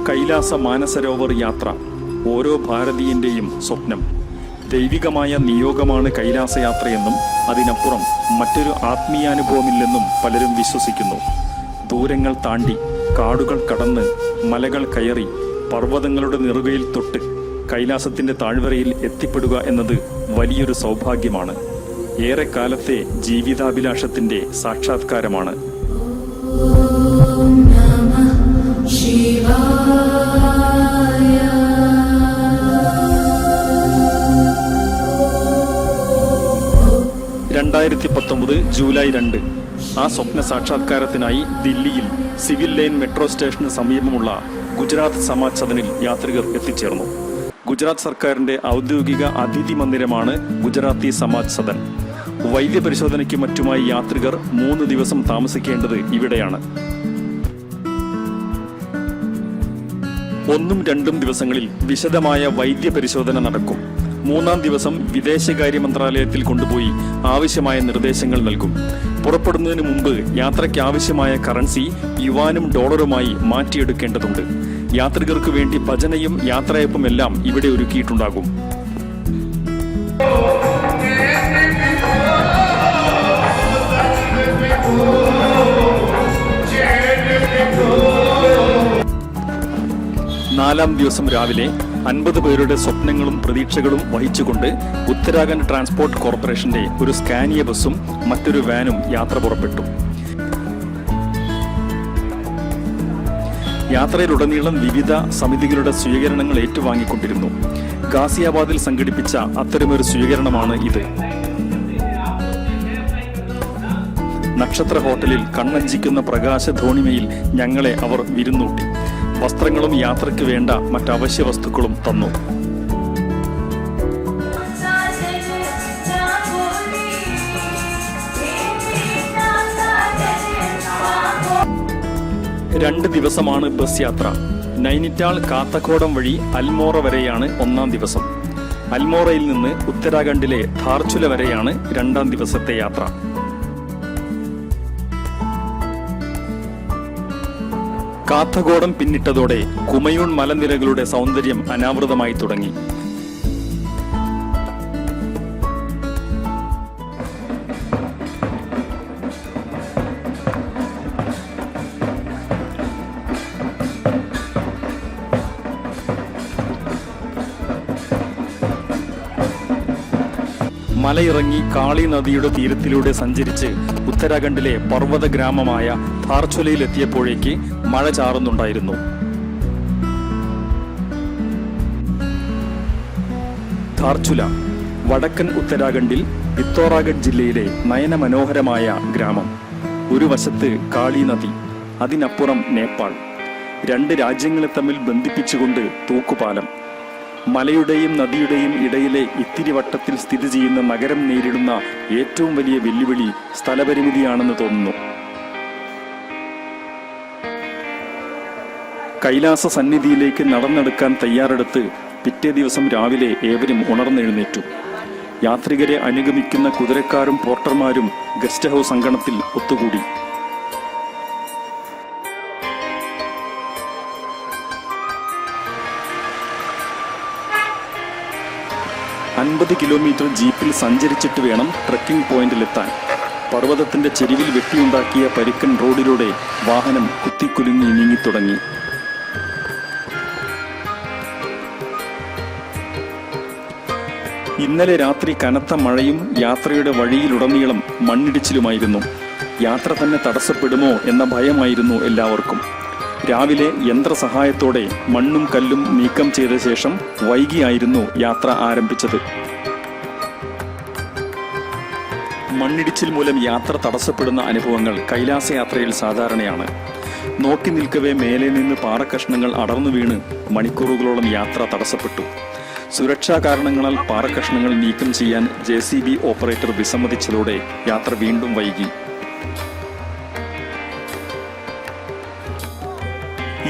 കൈലാസ മാനസരോവർ യാത്ര ഓരോ ഭാരതീയന്റെയും സ്വപ്നം. ദൈവികമായ നിയോഗമാണ് കൈലാസയാത്രയെന്നും അതിനപ്പുറം മറ്റൊരു ആത്മീയാനുഭവമില്ലെന്നും പലരും വിശ്വസിക്കുന്നു. ദൂരങ്ങൾ താണ്ടി, കാടുകൾ കടന്ന്, മലകൾ കയറി, പർവ്വതങ്ങളുടെ നെറുകയിൽ തൊട്ട് കൈലാസത്തിന്റെ താഴ്വരയിൽ എത്തിപ്പെടുക എന്നത് വലിയൊരു സൗഭാഗ്യമാണ്. ഏറെക്കാലത്തെ ജീവിതാഭിലാഷത്തിന്റെ സാക്ഷാത്കാരമാണ്. ശിവായ 2019 ജൂലൈ 2 ആ സ്വപ്ന സാക്ഷാത്കാരത്തിനായി ദില്ലിയിൽ സിവിൽ ലൈൻ മെട്രോ സ്റ്റേഷന് സമീപമുള്ള ഗുജറാത്ത് സമാജ് സദനിൽ യാത്രികർ എത്തിച്ചേർന്നു. ഗുജറാത്ത് സർക്കാരിന്റെ ഔദ്യോഗിക അതിഥി മന്ദിരമാണ് ഗുജറാത്തി സമാജ് സദൻ. വൈദ്യപരിശോധനയ്ക്ക് മറ്റുമായി യാത്രികർ 3 ദിവസം താമസിക്കേണ്ടത് ഇവിടെയാണ്. 1, 2 ദിവസങ്ങളിൽ വിശദമായ വൈദ്യപരിശോധന നടക്കും. 3-ാം ദിവസം വിദേശകാര്യ മന്ത്രാലയത്തിൽ കൊണ്ടുപോയി ആവശ്യമായ നിർദ്ദേശങ്ങൾ നൽകും. പുറപ്പെടുന്നതിന് മുമ്പ് യാത്രയ്ക്ക് ആവശ്യമായ കറൻസി യുവാനും ഡോളറുമായി മാറ്റിയെടുക്കേണ്ടതുണ്ട്. യാത്രികർക്ക് വേണ്ടി ഭജനയും യാത്രയപ്പും എല്ലാം ഇവിടെ ഒരുക്കിയിട്ടുണ്ടാകും. നാലാം ദിവസം രാവിലെ 50 പേരുടെ സ്വപ്നങ്ങളും പ്രതീക്ഷകളും വഹിച്ചുകൊണ്ട് ഉത്തരാഖണ്ഡ് ട്രാൻസ്പോർട്ട് കോർപ്പറേഷന്റെ ഒരു സ്കാനിയ ബസ്സും മറ്റൊരു വാനും യാത്ര പുറപ്പെട്ടു. യാത്രയിലുടനീളം വിവിധ സമിതികളുടെ സ്വീകരണങ്ങൾ ഏറ്റുവാങ്ങിക്കൊണ്ടിരുന്നു. ഗാസിയാബാദിൽ സംഘടിപ്പിച്ച അത്തരമൊരു സ്വീകരണമാണ് ഇത്. നക്ഷത്ര ഹോട്ടലിൽ കണ്ണഞ്ചിക്കുന്ന പ്രകാശധോണിമയിൽ ഞങ്ങളെ അവർ വിരുന്നൂട്ടി. വസ്ത്രങ്ങളും യാത്രയ്ക്ക് വേണ്ട മറ്റവശ്യ വസ്തുക്കളും തന്നു. രണ്ട് ദിവസമാണ് ബസ് യാത്ര. നൈനിറ്റാൾ കാത്തക്കോടം വഴി അൽമോറ വരെയാണ് 1-ാം ദിവസം. അൽമോറയിൽ നിന്ന് ഉത്തരാഖണ്ഡിലെ ധാർചുല വരെയാണ് 2-ാം ദിവസത്തെ യാത്ര. കാത്തഗോഡം പിന്നിട്ടതോടെ കുമയൂൺ മലനിരകളുടെ സൗന്ദര്യം അനാവൃതമായി തുടങ്ങി. മലയിറങ്ങി കാളി നദിയുടെ തീരത്തിലൂടെ സഞ്ചരിച്ച് ഉത്തരാഖണ്ഡിലെ പർവ്വത ഗ്രാമമായ ധാർചുലയിലെത്തിയപ്പോഴേക്ക് മഴ ചാറുന്നുണ്ടായിരുന്നു. ധാർചുല വടക്കൻ ഉത്തരാഖണ്ഡിൽ പിത്തോറാഗഡ് ജില്ലയിലെ നയനമനോഹരമായ ഗ്രാമം. ഒരു വശത്ത് കാളി നദി, അതിനപ്പുറം നേപ്പാൾ. 2 രാജ്യങ്ങളെ തമ്മിൽ ബന്ധിപ്പിച്ചുകൊണ്ട് തൂക്കുപാലം. മലയുടെയും നദിയുടെയും ഇടയിലെ ഇത്തിരി വട്ടത്തിൽ സ്ഥിതി ചെയ്യുന്ന നഗരം നേരിടുന്ന ഏറ്റവും വലിയ വെല്ലുവിളി സ്ഥലപരിമിതിയാണെന്ന് തോന്നുന്നു. കൈലാസ സന്നിധിയിലേക്ക് നടന്നെടുക്കാൻ തയ്യാറെടുത്ത് പിറ്റേ ദിവസം രാവിലെ ഏവരും ഉണർന്നെഴുന്നേറ്റു. യാത്രികരെ അനുഗമിക്കുന്ന കുതിരക്കാരും പോർട്ടർമാരും ഗസ്റ്റ് ഹൗസ് അങ്കണത്തിൽ ഒത്തുകൂടി. $50 കിലോമീറ്റർ ജീപ്പിൽ സഞ്ചരിച്ചിട്ട് വേണം ട്രക്കിംഗ് പോയിന്റിലെത്താൻ. പർവ്വതത്തിന്റെ ചെരിവിൽ വെട്ടിയുണ്ടാക്കിയ പരുക്കൻ റോഡിലൂടെ വാഹനം കുത്തിക്കുലുങ്ങി നീങ്ങിത്തുടങ്ങി. ഇന്നലെ രാത്രി കനത്ത മഴയും യാത്രയുടെ വഴിയിലുടനീളം മണ്ണിടിച്ചിലുമായിരുന്നു. യാത്ര തന്നെ തടസ്സപ്പെടുമോ എന്ന ഭയമായിരുന്നു എല്ലാവർക്കും. രാവിലെ യന്ത്രസഹായത്തോടെ മണ്ണും കല്ലും നീക്കം ചെയ്ത ശേഷം വൈകിയായിരുന്നു യാത്ര ആരംഭിച്ചത്. മണ്ണിടിച്ചിൽ മൂലം യാത്ര തടസ്സപ്പെടുന്ന അനുഭവങ്ങൾ കൈലാസയാത്രയിൽ സാധാരണയാണ്. നോക്കി നിൽക്കവേ മേലെ നിന്ന് പാറക്കഷ്ണങ്ങൾ അടർന്നു വീണ് മണിക്കൂറുകളോളം യാത്ര തടസ്സപ്പെട്ടു. സുരക്ഷാ കാരണങ്ങളാൽ പാറക്കഷ്ണങ്ങൾ നീക്കം ചെയ്യാൻ JCB ഓപ്പറേറ്റർ വിസമ്മതിച്ചതോടെ യാത്ര വീണ്ടും വൈകി.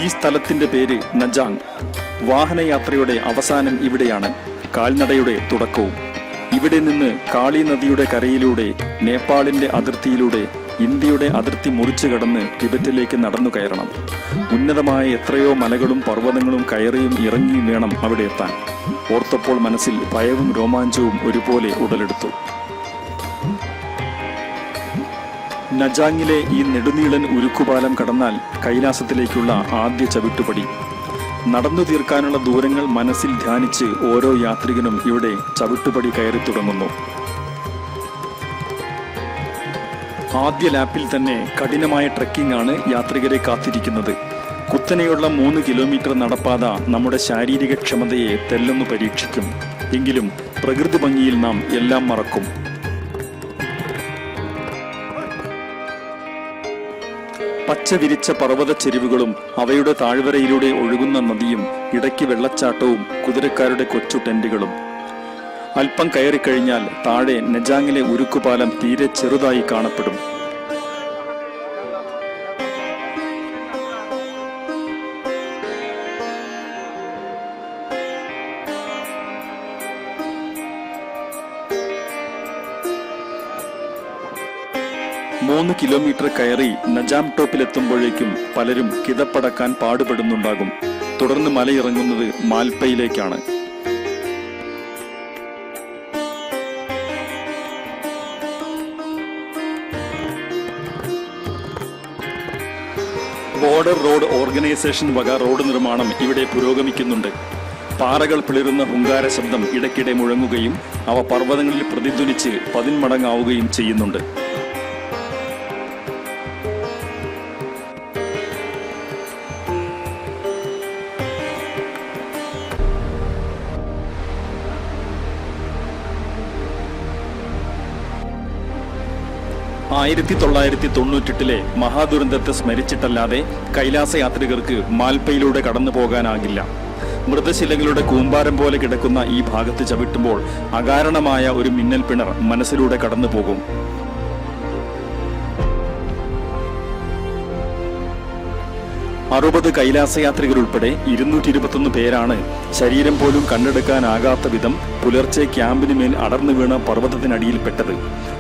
ഈ സ്ഥലത്തിന്റെ പേര് നജാങ്. വാഹനയാത്രയുടെ അവസാനം ഇവിടെയാണ്, കാൽനടയുടെ തുടക്കവും. ഇവിടെ നിന്ന് കാളി നദിയുടെ കരയിലൂടെ നേപ്പാളിന്റെ അതിർത്തിയിലൂടെ ഇന്ത്യയുടെ അതിർത്തി മുറിച്ചു കടന്ന് ടിബറ്റിലേക്ക് നടന്നു കയറണം. ഉന്നതമായ എത്രയോ മലകളും പർവ്വതങ്ങളും കയറിയും ഇറങ്ങിയും വേണം അവിടെ എത്താൻ. ഓർത്തപ്പോൾ മനസ്സിൽ ഭയവും രോമാഞ്ചവും ഒരുപോലെ ഉടലെടുത്തു. നജാങ്ങിലെ ഈ നെടുനീളൻ ഉരുക്കുപാലം കടന്നാൽ കൈലാസത്തിലേക്കുള്ള ആദ്യ ചവിട്ടുപടി. നടന്നു തീർക്കാനുള്ള ദൂരങ്ങൾ മനസ്സിൽ ധ്യാനിച്ച് ഓരോ യാത്രികനും ഇവിടെ ചവിട്ടുപടി കയറി തുടങ്ങുന്നു. ആദ്യ ലാപ്പിൽ തന്നെ കഠിനമായ ട്രെക്കിംഗ് ആണ് യാത്രികരെ കാത്തിരിക്കുന്നത്. കുത്തനെയുള്ള 3 കിലോമീറ്റർ നടപ്പാത നമ്മുടെ ശാരീരിക ക്ഷമതയെ തെല്ലൊന്നു പരീക്ഷിക്കും. എങ്കിലും പ്രകൃതി ഭംഗിയിൽ നാം എല്ലാം മറക്കും. പച്ച വിരിച്ച പർവ്വത ചെരിവുകളും അവയുടെ താഴ്വരയിലൂടെ ഒഴുകുന്ന നദിയും ഇടയ്ക്ക് വെള്ളച്ചാട്ടവും കുതിരക്കാരുടെ കൊച്ചു ടെന്റുകളും. അല്പം കയറിക്കഴിഞ്ഞാൽ താഴെ നജാങ്ങിലെ ഉരുക്കുപാലം തീരെ ചെറുതായി കാണപ്പെടും. മൂന്ന് കിലോമീറ്റർ കയറി നജാം ടോപ്പിലെത്തുമ്പോഴേക്കും പലരും കിതപ്പടക്കാൻ പാടുപെടുന്നുണ്ടാകും. തുടർന്ന് മലയിറങ്ങുന്നത് മാൽപ്പയിലേക്കാണ്. ബോർഡർ റോഡ് ഓർഗനൈസേഷൻ വക റോഡ് നിർമ്മാണം ഇവിടെ പുരോഗമിക്കുന്നുണ്ട്. പാറകൾ പിളിരുന്ന ഹുങ്കാര ശബ്ദം ഇടയ്ക്കിടെ മുഴങ്ങുകയും അവ പർവ്വതങ്ങളിൽ പ്രതിധ്വനിച്ച് 10 മടങ്ങാവുകയും ചെയ്യുന്നുണ്ട്. ആയിരത്തി 1998 മഹാദുരന്തത്തെ സ്മരിച്ചിട്ടല്ലാതെ കൈലാസയാത്രികർക്ക് മാൽപ്പയിലൂടെ കടന്നു പോകാനാകില്ല. മൃതശിലകളുടെ കൂമ്പാരം പോലെ കിടക്കുന്ന ഈ ഭാഗത്ത് ചവിട്ടുമ്പോൾ അകാരണമായ ഒരു മിന്നൽ പിണർ മനസ്സിലൂടെ കടന്നു പോകും. അറുപത് കൈലാസയാത്രികരുൾപ്പെടെ 221 പേരാണ് ശരീരം പോലും കണ്ടെടുക്കാനാകാത്ത വിധം പുലർച്ചെ ക്യാമ്പിന് മേൽ അടർന്നു വീണ പർവ്വതത്തിനടിയിൽപ്പെട്ടത്.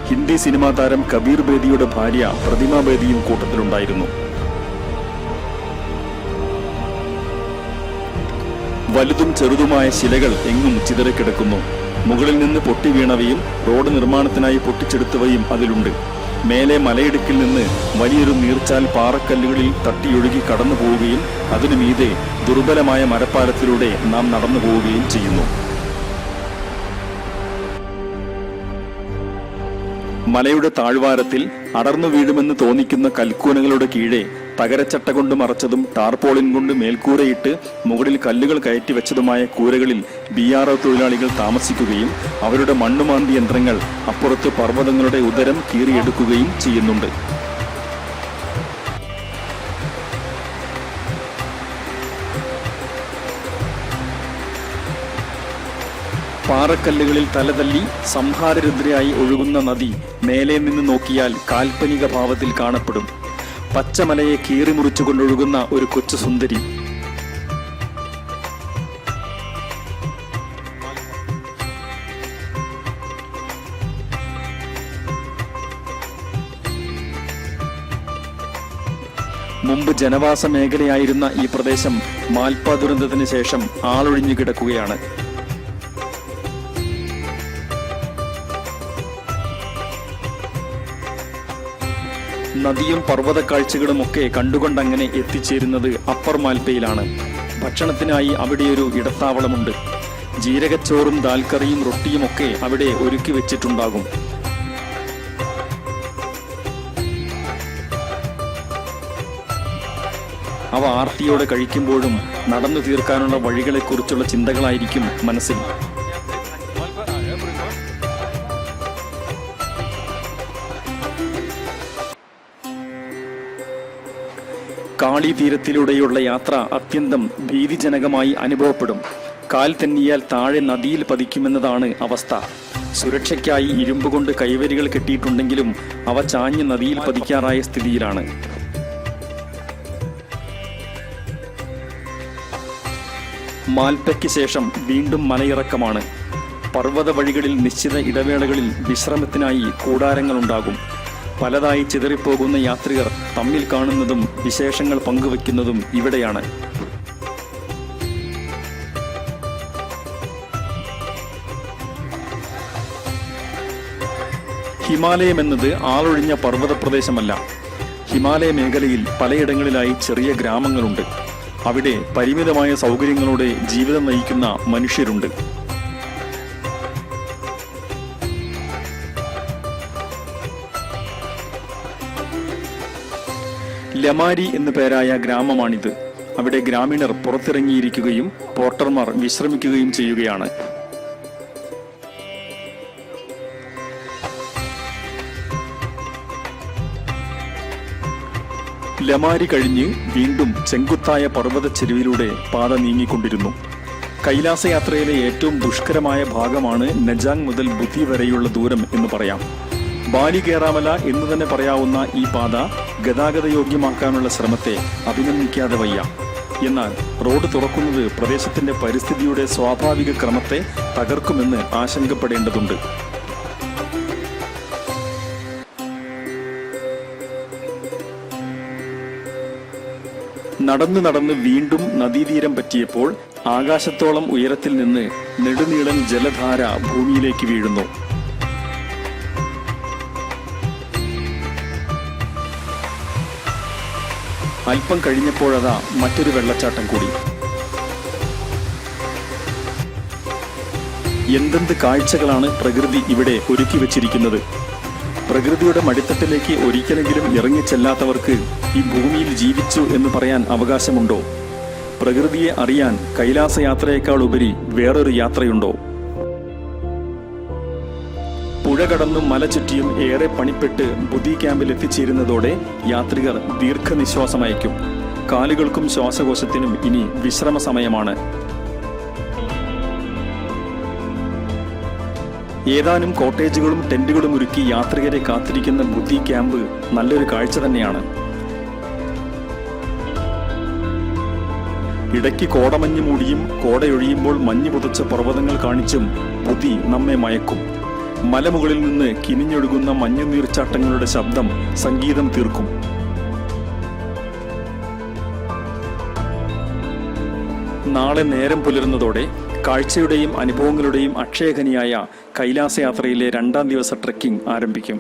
ഹിന്ദി സിനിമാ താരം കബീർ ബേദിയുടെ ഭാര്യ പ്രതിമ ബേദിയും കൂട്ടത്തിലുണ്ടായിരുന്നു. വലുതും ചെറുതുമായ ശിലകൾ എങ്ങും ചിതറിക്കിടക്കുന്നു. മുകളിൽ നിന്ന് പൊട്ടി വീണവയും റോഡ് നിർമ്മാണത്തിനായി പൊട്ടിച്ചെടുത്തവയും അതിലുണ്ട്. മേലെ മലയിടുക്കിൽ നിന്ന് വലിയൊരു നീർച്ചാൽ പാറക്കല്ലുകളിൽ തട്ടിയൊഴുകി കടന്നു പോവുകയും അതിനു മീതെ ദുർബലമായ മരപ്പാലത്തിലൂടെ നാം നടന്നു പോവുകയും ചെയ്യുന്നു. മലയുടെ താഴ്വാരത്തിൽ അടർന്നു വീഴുമെന്ന് തോന്നിക്കുന്ന കൽക്കൂനകളുടെ കീഴെ തകരച്ചട്ട കൊണ്ട് മറച്ചതും ടാർപോളിൻ കൊണ്ട് മേൽക്കൂരയിട്ട് മുകളിൽ കല്ലുകൾ കയറ്റി വെച്ചതുമായ കൂരകളിൽ BRO തൊഴിലാളികൾ താമസിക്കുകയും അവരുടെ മണ്ണുമാന്തി യന്ത്രങ്ങൾ അപ്പുറത്ത് പർവ്വതങ്ങളുടെ ഉദരം കീറിയെടുക്കുകയും ചെയ്യുന്നുണ്ട്. പാറക്കല്ലുകളിൽ തലതല്ലി സംഹാരരുദ്രയായി ഒഴുകുന്ന നദി മേലെ നിന്ന് നോക്കിയാൽ കാൽപ്പനിക ഭാവത്തിൽ കാണപ്പെടും. പച്ചമലയെ കീറിമുറിച്ചുകൊണ്ടൊഴുകുന്ന ഒരു കൊച്ചു സുന്ദരി. മുമ്പ് ജനവാസ മേഖലയായിരുന്ന ഈ പ്രദേശം മാൽപ്പ ദുരന്തത്തിന് ശേഷം ആളൊഴിഞ്ഞു കിടക്കുകയാണ്. നദിയും പർവ്വത കാഴ്ചകളുമൊക്കെ കണ്ടുകൊണ്ടങ്ങനെ എത്തിച്ചേരുന്നത് അപ്പർ മാൽപ്പയിലാണ്. ഭക്ഷണത്തിനായി അവിടെയൊരു ഇടത്താവളമുണ്ട്. ജീരകച്ചോറും ദാൽക്കറിയും റൊട്ടിയുമൊക്കെ അവിടെ ഒരുക്കി വെച്ചിട്ടുണ്ടാകും. അവ ആർത്തിയോടെ കഴിക്കുമ്പോഴും നടന്നു തീർക്കാനുള്ള വഴികളെക്കുറിച്ചുള്ള ചിന്തകളായിരിക്കും മനസ്സിൽ. കാളി തീരത്തിലൂടെയുള്ള യാത്ര അത്യന്തം ഭീതിജനകമായി അനുഭവപ്പെടും. കാൽ തെന്നിയാൽ താഴെ നദിയിൽ പതിക്കുമെന്നതാണ് അവസ്ഥ. സുരക്ഷയ്ക്കായി ഇരുമ്പുകൊണ്ട് കൈവരികൾ കെട്ടിയിട്ടുണ്ടെങ്കിലും അവ ചാഞ്ഞ് നദിയിൽ പതിക്കാറായ സ്ഥിതിയിലാണ്. മാൽപ്പയ്ക്ക് ശേഷം വീണ്ടും മലയിറക്കമാണ്. പർവ്വത വഴികളിൽ നിശ്ചിത ഇടവേളകളിൽ വിശ്രമത്തിനായി കൂടാരങ്ങളുണ്ടാകും. പലതായി ചിതറിപ്പോകുന്ന യാത്രികർ തമ്മിൽ കാണുന്നതും വിശേഷങ്ങൾ പങ്കുവയ്ക്കുന്നതും ഇവിടെയാണ്. ഹിമാലയം എന്നത് ആളൊഴിഞ്ഞ പർവ്വത പ്രദേശമല്ല. ഹിമാലയ മേഖലയിൽ പലയിടങ്ങളിലായി ചെറിയ ഗ്രാമങ്ങളുണ്ട്. അവിടെ പരിമിതമായ സൗകര്യങ്ങളോടെ ജീവിതം നയിക്കുന്ന മനുഷ്യരുണ്ട്. ലമാരി എന്നു പേരായ ഗ്രാമമാണിത്. അവിടെ ഗ്രാമീണർ പുറത്തിറങ്ങിയിരിക്കുകയും പോർട്ടർമാർ വിശ്രമിക്കുകയും ചെയ്യുകയാണ്. ലമാരി കഴിഞ്ഞ് വീണ്ടും ചെങ്കുത്തായ പർവ്വത ചെരുവിലൂടെ പാത നീങ്ങിക്കൊണ്ടിരുന്നു. കൈലാസയാത്രയിലെ ഏറ്റവും ദുഷ്കരമായ ഭാഗമാണ് നജാങ് മുതൽ ബുദ്ധി വരെയുള്ള ദൂരം എന്ന് പറയാം. ബാലി കേറാമല എന്ന് തന്നെ പറയാവുന്ന ഈ പാത ഗതാഗതയോഗ്യമാക്കാനുള്ള ശ്രമത്തെ അഭിനന്ദിക്കാതെ വയ്യ. എന്നാൽ റോഡ് തുറക്കുന്നത് പ്രദേശത്തിന്റെ പരിസ്ഥിതിയുടെ സ്വാഭാവിക ക്രമത്തെ തകർക്കുമെന്ന് ആശങ്കപ്പെടേണ്ടതുണ്ട്. നടന്ന് വീണ്ടും നദീതീരം പറ്റിയപ്പോൾ ആകാശത്തോളം ഉയരത്തിൽ നിന്ന് നെടുനീളൻ ജലധാര ഭൂമിയിലേക്ക് വീഴുന്നു. അല്പം കഴിഞ്ഞപ്പോഴതാ മറ്റൊരു വെള്ളച്ചാട്ടം കൂടി. എന്തെന്ത് കാഴ്ചകളാണ് പ്രകൃതി ഇവിടെ ഒരുക്കി വച്ചിരിക്കുന്നത്! പ്രകൃതിയുടെ മടിത്തട്ടിലേക്ക് ഒരിക്കലെങ്കിലും ഇറങ്ങിച്ചെല്ലാത്തവർക്ക് ഈ ഭൂമിയിൽ ജീവിച്ചു എന്ന് പറയാൻ അവകാശമുണ്ടോ? പ്രകൃതിയെ അറിയാൻ കൈലാസയാത്രയേക്കാൾ ഉപരി വേറൊരു യാത്രയുണ്ടോ? പുഴ കടന്നും മല ചുറ്റിയും ഏറെ പണിപ്പെട്ട് ബുദ്ധി ക്യാമ്പിൽ എത്തിച്ചേരുന്നതോടെ യാത്രികർ ദീർഘനിശ്വാസമയക്കും. കാലുകൾക്കും ശ്വാസകോശത്തിനും ഇനി വിശ്രമ സമയമാണ്. ഏതാനും കോട്ടേജുകളും ടെന്റുകളും ഒരുക്കി യാത്രികരെ കാത്തിരിക്കുന്ന ബുദ്ധി ക്യാമ്പ് നല്ലൊരു കാഴ്ച തന്നെയാണ്. ഇടയ്ക്ക് കോടമഞ്ഞ് മൂടിയും കോടയൊഴിയുമ്പോൾ മഞ്ഞ് പുതച്ച പർവ്വതങ്ങൾ കാണിച്ചും ബുദ്ധി നമ്മെ മയക്കും. മലമുകളിൽ നിന്ന് കിനിഞ്ഞൊഴുകുന്ന മഞ്ഞുനീർച്ചാട്ടങ്ങളുടെ ശബ്ദം സംഗീതം തീർക്കും. നാളെ നേരം പുലരുന്നതോടെ കാഴ്ചയുടെയും അനുഭവങ്ങളുടെയും അക്ഷയഖനിയായ കൈലാസയാത്രയിലെ 2ാം ദിവസ ട്രെക്കിംഗ് ആരംഭിക്കും.